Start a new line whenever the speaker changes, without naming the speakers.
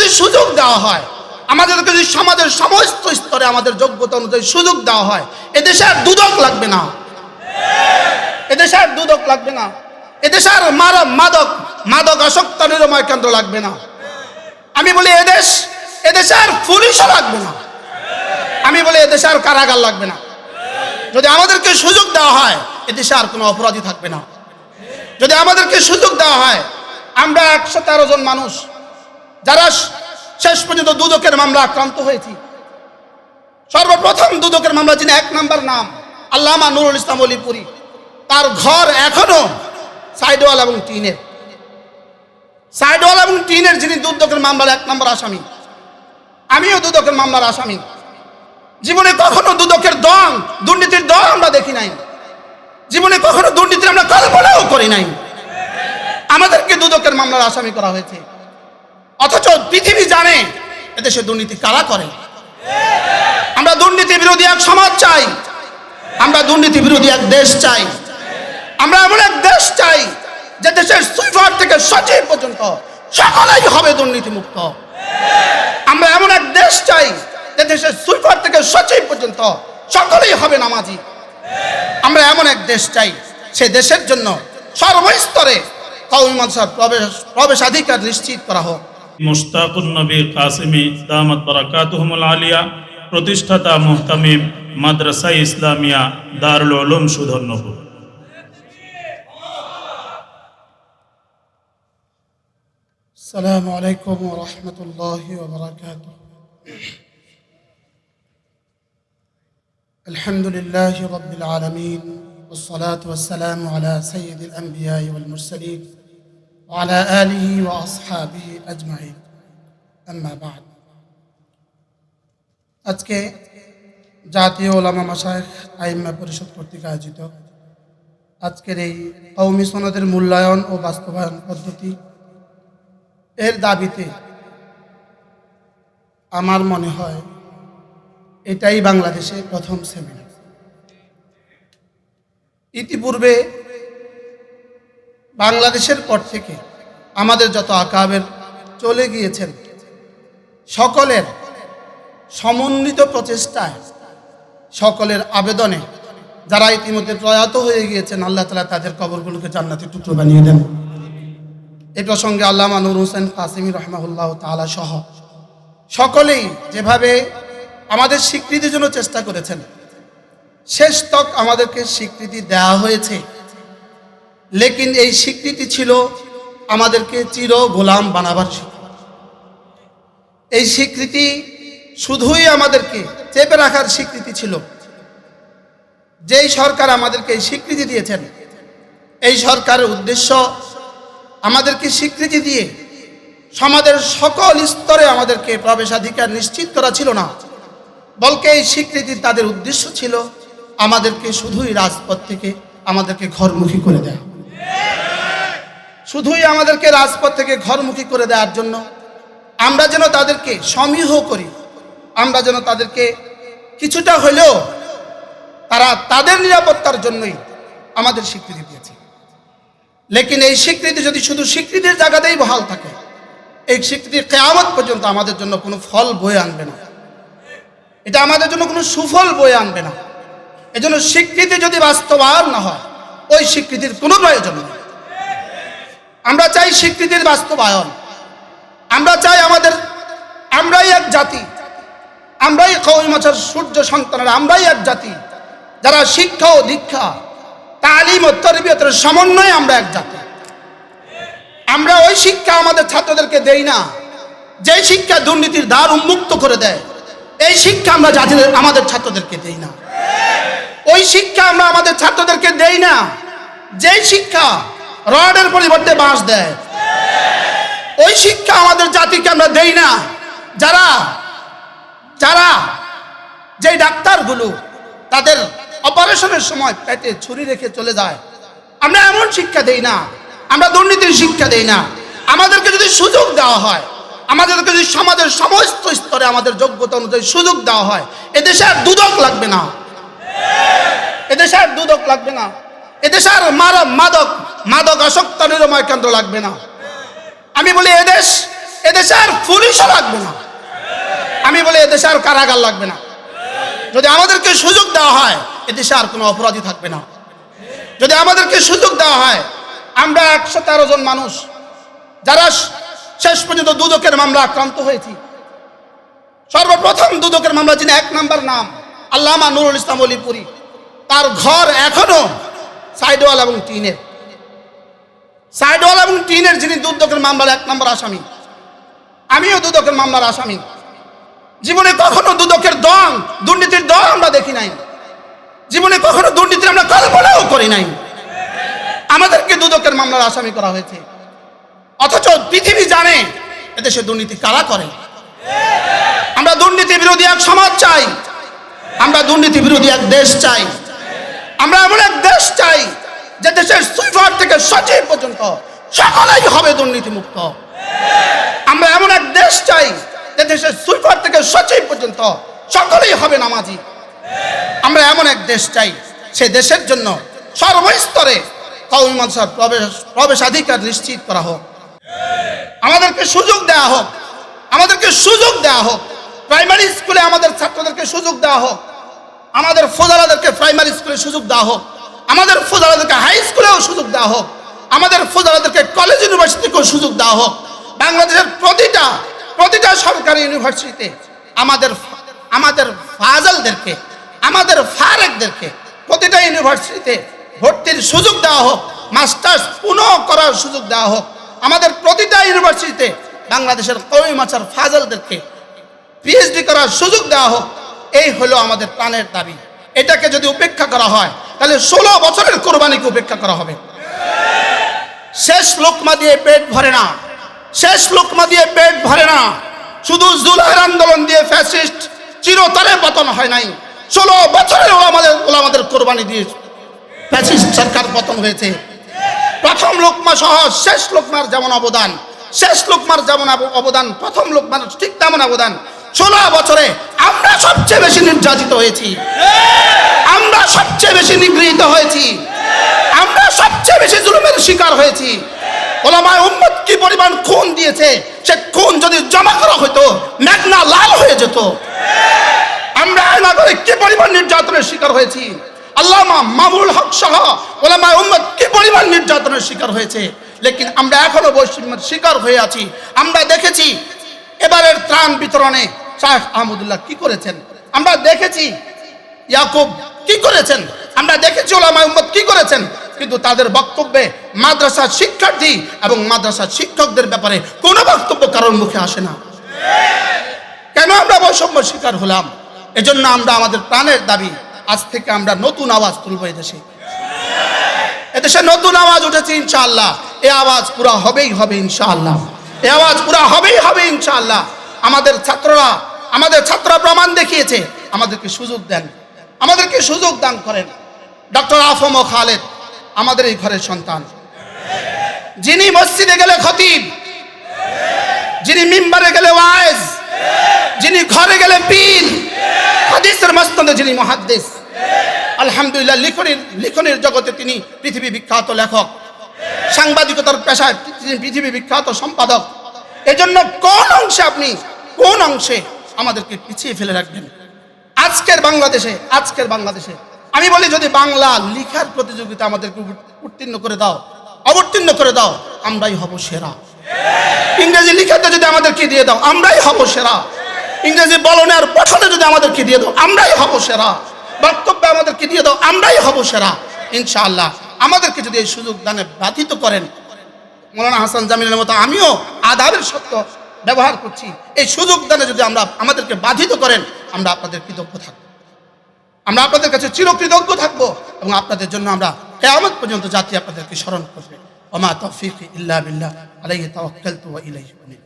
যদি সুযোগ দেওয়া হয়, আমাদেরকে যদি সমাজের সমস্ত স্তরে আমাদের যোগ্যতা অনুযায়ী সুযোগ দেওয়া হয়, এদেশে আর দুদক লাগবে না, এদেশে আর দুদক লাগবে না, এদেশে আর মাদক আসক্ত নিরাময় কেন্দ্র লাগবে না। আমি বলি এদেশে আর পুলিশও লাগবে না, আমি বলি এদেশে আর কারাগার লাগবে না। যদি আমাদেরকে সুযোগ দেওয়া হয়, এদেশে আর কোনো অপরাধী থাকবে না। যদি আমাদেরকে সুযোগ দেওয়া হয়, আমরা 113 জন মানুষ যারা শেষ পর্যন্ত দুদকের মামলা আক্রান্ত হয়েছি। সর্বপ্রথম দুদকের মামলা, যিনি 1 নম্বর নাম আল্লামা নুরুল ইসলাম অলিপুরি, তার ঘর এখনো সাইডওয়াল এবং টিনের যিনি দুদকের মামলার 1 নম্বর আসামি। আমিও দুদকের মামলার আসামি। জীবনে কখনো দুদকের দুর্নীতির দল আমরা দেখি নাই, জীবনে কখনো দুর্নীতির আমরা কল্পনাও করি নাই। আমাদেরকে দুদকের মামলার আসামি করা হয়েছে, অথচ পৃথিবী জানে এদেশে দুর্নীতি কারা করে। আমরা দুর্নীতি বিরোধী এক সমাজ চাই, আমরা দুর্নীতি বিরোধী এক দেশ চাই, আমরা এমন এক দেশ চাই যে দেশের সুইপার থেকে সচিব পর্যন্ত সকলেই হবে দুর্নীতি মুক্ত। আমরা এমন এক দেশ চাই যে দেশের সুইপার থেকে সচিব পর্যন্ত সকলেই হবে নামাজি। আমরা এমন এক দেশ চাই, সে দেশের জন্য সর্বস্তরে কওমি মাদ্রাসার প্রবেশাধিকার নিশ্চিত করা হোক।
মুশতাকুন নবী কাসিমি দামাত বারাকাতুহুমুল আলিয়া, প্রতিষ্ঠাতা মুহতামিম মাদ্রাসা ইসলামিয়া দারুল উলুম সুধন্যপুর।
আসসালামু আলাইকুম ওয়া রাহমাতুল্লাহি ওয়া বারাকাতুহু। আলহামদুলিল্লাহি রাব্বিল আলামিন, ওয়াস সালাতু ওয়াস সালামু আলা সাইয়্যিদিল আমবিয়া ওয়াল মুরসালিন ওয়া আলা আলিহি ওয়া আসহাবিহি আজমাইন, আম্মা বা'দ। আজকে জাতীয় উলামা মাশায়েখ আইম্মা পরিষদ কর্তৃক আয়োজিত আজকের এই কওমি সনদের মূল্যায়ন ও বাস্তবায়ন পদ্ধতি এর দাবিতে আমার মনে হয় এটাই বাংলাদেশে প্রথম সেমিনার। ইতিপূর্বে বাংলাদেশের পর থেকে আমাদের যত আকাবের চলে গিয়েছেন, সকলের সমন্বিত প্রচেষ্টায়, সকলের আবেদনে যারা ইতিমধ্যে প্রয়াত হয়ে গিয়েছেন, আল্লাহ তাআলা তাদের কবরগুলোকে জান্নাতের টুকরো বানিয়ে দেন। এই প্রসঙ্গে আল্লামা নূর হোসেন কাসিমি রাহমাহুল্লাহ তাআলা সহ সকলেই যেভাবে আমাদের স্বীকৃতির জন্য চেষ্টা করেছেন, শেষ তক আমাদেরকে স্বীকৃতি দেওয়া হয়েছে, লেকিন এই স্বীকৃতি ছিল আমাদেরকে চির গোলাম বানাবার স্বীকৃতি। এই স্বীকৃতি শুধুই আমাদেরকে চেপে রাখার স্বীকৃতি ছিল। যেই সরকার আমাদেরকে এই স্বীকৃতি দিয়েছেন, এই সরকারের উদ্দেশ্য আমাদেরকে স্বীকৃতি দিয়ে সমাজের সকল স্তরে আমাদেরকে প্রবেশাধিকার নিশ্চিত করা ছিল না, বলকে এই স্বীকৃতি তাদের উদ্দেশ্য ছিল আমাদেরকে শুধুই রাজপথ থেকে আমাদেরকে ঘরমুখী করে দেয়া, শুধুই আমাদেরকে রাজপথ থেকে ঘরমুখী করে দেওয়ার জন্য আমরা যেন তাদেরকে সমীহ করি, আমরা যেন তাদেরকে কিছুটা হলেও তারা তাদের নিরাপত্তার জন্যই আমাদের স্বীকৃতি দিয়েছে। লেকিন এই স্বীকৃতি যদি শুধু স্বীকৃতির জায়গাতেই বহাল থাকে, এই স্বীকৃতি কিয়ামত পর্যন্ত আমাদের জন্য কোনো ফল বয়ে আনবে না, এটা আমাদের জন্য কোনো সুফল বয়ে আনবে না। এজন্য স্বীকৃতি যদি বাস্তবায়ন না হয়, ওই স্বীকৃতির কোনো প্রয়োজন নেই। আমরা চাই স্বীকৃতির বাস্তবায়ন, আমরা চাই আমরাই এক জাতি, আমরাই কওমি মাদ্রাসার সূর্য সন্তানেরা, আমরাই এক জাতি যারা শিক্ষা ও দীক্ষা, তালিম ও তরবিয়তের সমন্বয়ে আমরা এক জাতি। আমরা ওই শিক্ষা আমাদের ছাত্রদেরকে দেই না যে শিক্ষা দুর্নীতির দ্বার উন্মুক্ত করে দেয়, এই শিক্ষা আমরা আমাদের ছাত্রদেরকে দেই না। ওই শিক্ষা আমরা আমাদের ছাত্রদেরকে দেই না যে শিক্ষা রডের পরিবর্তে বাঁশ দেয়। ওই শিক্ষা আমাদের জাতিকে আমরা দেই না যারা যে ডাক্তারগুলো তাদের অপারেশনের সময় পেটে ছুরি রেখে চলে যায়, আমরা এমন শিক্ষা দেই না, আমরা দুর্নীতির শিক্ষা দেই না। আমাদেরকে যদি সুযোগ দেওয়া হয়, আমাদেরকে যদি সমাজের সমস্ত স্তরে আমাদের যোগ্যতা অনুযায়ী সুযোগ দেওয়া হয়, এদেশে আর দুদক লাগবে না, এদেশে আর দুদক লাগবে না, এদেশে আর মাদক আসক্ত নিরাময় কেন্দ্র লাগবে না। আমি বলি এদেশে আর পুলিশও লাগবে না, আমি বলি এদেশে আর কারাগার লাগবে না। যদি আমাদেরকে সুযোগ দেওয়া হয় এদেশে আর কোনো অপরাধী থাকবে না। যদি আমাদেরকে সুযোগ দেওয়া হয়, আমরা 113 জন মানুষ যারা শেষ পর্যন্ত দুদকের মামলা আক্রান্ত হয়েছি, সর্বপ্রথম দুদকের মামলা যিনি 1 নম্বর নাম আল্লামা নুরুল ইসলাম অলিপুরি, তার ঘর এখনো সাইডওয়াল এবং টিনের, সাইডওয়াল এবং টিনের যিনি দুদকের মামলার 1 নম্বর আসামি, আমিও দুদকের মামলার আসামি। জীবনে কখনো দুদকের দল, দুর্নীতির দল আমরা দেখি নাই, জীবনে কখনো দুর্নীতির আমরা কল্পনাও করি নাই। আমাদেরকে দুদকের মামলার আসামি করা হয়েছে, অথচ পৃথিবী জানে এদেশে দুর্নীতি কারা করে। আমরা দুর্নীতি বিরোধী এক সমাজ চাই, আমরা দুর্নীতি বিরোধী এক দেশ চাই, আমরা এমন এক দেশ চাই যে দেশের সুইপার থেকে সচিব পর্যন্ত সকলেই হবে দুর্নীতি মুক্ত। আমরা এমন এক দেশ চাই যে দেশের সুইপার থেকে সচিব পর্যন্ত সকলেই হবে নামাজি। আমরা এমন এক দেশ চাই, সে দেশের জন্য সর্বস্তরে কওমি মাদ্রাসার প্রবেশাধিকার নিশ্চিত করা হোক, আমাদেরকে সুযোগ দেওয়া হোক, আমাদেরকে সুযোগ দেওয়া হোক। প্রাইমারি স্কুলে আমাদের ছাত্রদেরকে সুযোগ দেওয়া হোক, আমাদের ফজলাদেরকে প্রাইমারি স্কুলে সুযোগ দেওয়া হোক, আমাদের ফজলাদেরকে হাই স্কুলেও সুযোগ দেওয়া হোক, আমাদের ফজলাদেরকে কলেজ ইউনিভার্সিটিকেও সুযোগ দেওয়া হোক। বাংলাদেশের প্রতিটা সরকারি ইউনিভার্সিটিতে আমাদের ফাজলদেরকে, আমাদের ফারেকদেরকে প্রতিটা ইউনিভার্সিটিতে ভর্তির সুযোগ দেওয়া হোক, মাস্টার্স পুনঃ করার সুযোগ দেওয়া হোক। আমাদের প্রতিটা ইউনিভার্সিটিতে বাংলাদেশের কওমি মাদ্রাসার ফাজলদেরকে পিএইচডি করার সুযোগ দেওয়া হোক। এই হলো আমাদের প্রাণের দাবি। এটাকে যদি উপেক্ষা করা হয় তাহলে 16 বছরের কোরবানিকে উপেক্ষা করা হবে। শেষ লোকমা দিয়ে পেট ভরে না, শেষ লোকমা দিয়ে পেট ভরে না। শুধু জুলাইয়ের আন্দোলন দিয়ে ফ্যাসিস্ট চিরতরে পতন হয় নাই, 16 বছরের ওলামাদের কোরবানি দিয়ে ফ্যাসিস্ট সরকার পতন হয়েছে। প্রথম লোকমা সহ শেষ লোকমার যেমন অবদান, শেষ লোকমার যেমন অবদান, প্রথম লোকমার ঠিক তেমন অবদান। 16 বছরে আমরা সবচেয়ে বেশি নির্যাতিত হয়েছি, আমরা সবচেয়ে বেশি নিগৃহীত হয়েছি, আমরা সবচেয়ে বেশি জুলুমের শিকার হয়েছি। ওলামায়ে উম্মত কি পরিমাণ খুন দিয়েছে, সে খুন যদি জমা করা হতো মেঘনা লাল হয়ে যেত। আমরা নাগরে কি পরিমাণ নির্যাতনের শিকার হয়েছি, আল্লামা মামুনুল হক সহ ওলামায়ে উম্মত কি পরিমাণ নির্যাতনের শিকার হয়েছে। লেকিন আমরা এখনো বৈষম্যের শিকার হয়ে আছি। আমরা দেখেছি এবারের ত্রাণ বিতরণে শাহ আহমদুল্লাহ কি করেছেন, আমরা দেখেছি ইয়াকুব কি করেছেন, আমরা দেখেছি ওলামায়ে উম্মত কি করেছেন। কিন্তু তাদের বক্তব্যে মাদ্রাসার শিক্ষার্থী এবং মাদ্রাসার শিক্ষকদের ব্যাপারে কোনো বক্তব্য কারোর মুখে আসে না। কেন আমরা বৈষম্য শিকার হলাম? এজন্য আমরা আমাদের প্রাণের দাবি, আজ থেকে আমরা নতুন আওয়াজ তুলব। এদেশে নতুন আওয়াজ উঠেছে ইনশাআল্লাহ। এই আওয়াজ পুরা হবেই হবে ইনশাআল্লাহ, এই আওয়াজ পুরা হবেই হবে ইনশাআল্লাহ। আমাদের ছাত্ররা প্রমাণ দেখিয়েছে। আমাদেরকে সুযোগ দেন, আমাদেরকে সুযোগ দান করেন। ডক্টর আফম ও খালেদ আমাদের এই ঘরের সন্তান, যিনি মসজিদে গেলে খতিব, যিনি মিম্বারে গেলে ওয়াইজ, যিনি ঘরে গেলে পীর, হাদিসের মসনদে যিনি মুহাদ্দিস। আলহামদুলিল্লাহ, লিখনের জগতে তিনি পৃথিবী বিখ্যাত লেখক, সাংবাদিকতার পেশায় তিনি পৃথিবী বিখ্যাত সম্পাদক। এজন্য কোন অংশে আমাদেরকে পিছিয়ে ফেলে রাখবেন? আজকের বাংলাদেশে আমি বলি, যদি বাংলা লেখার প্রতিযোগিতা আমাদেরকে অবতীর্ণ করে দাও, আমরাই হব সেরা। ইংরেজি লিখাতে যদি আমাদেরকে দিয়ে দাও, আমরাই হব সেরা। ইংরেজি বলনে আর পঠনে যদি আমাদেরকে দিয়ে দাও, আমরাই হব সেরা। বক্তব্যে আমাদেরকে দিয়ে দাও, আমরাই হব সেরা ইনশাআল্লাহ। আমাদেরকে যদি এই সুযোগ দানে বাধিত করেন, মৌলানা হাসান জামিলের মতো আমিও আদাবের সত্য ব্যবহার করছি, এই সুযোগ দানে যদি আমাদেরকে বাধিত করেন, আমরা আপনাদের কৃতজ্ঞ থাকবো, আমরা আপনাদের কাছে চিরকৃতজ্ঞ থাকবো, এবং আপনাদের জন্য আমরা কিয়ামত পর্যন্ত জাতি আপনাদেরকে স্মরণ করবে। ওয়া মা তাওফীকি ইল্লা বিল্লাহ, আলাইহি তাওয়াক্কালতু ওয়া ইলাইহি উনীব।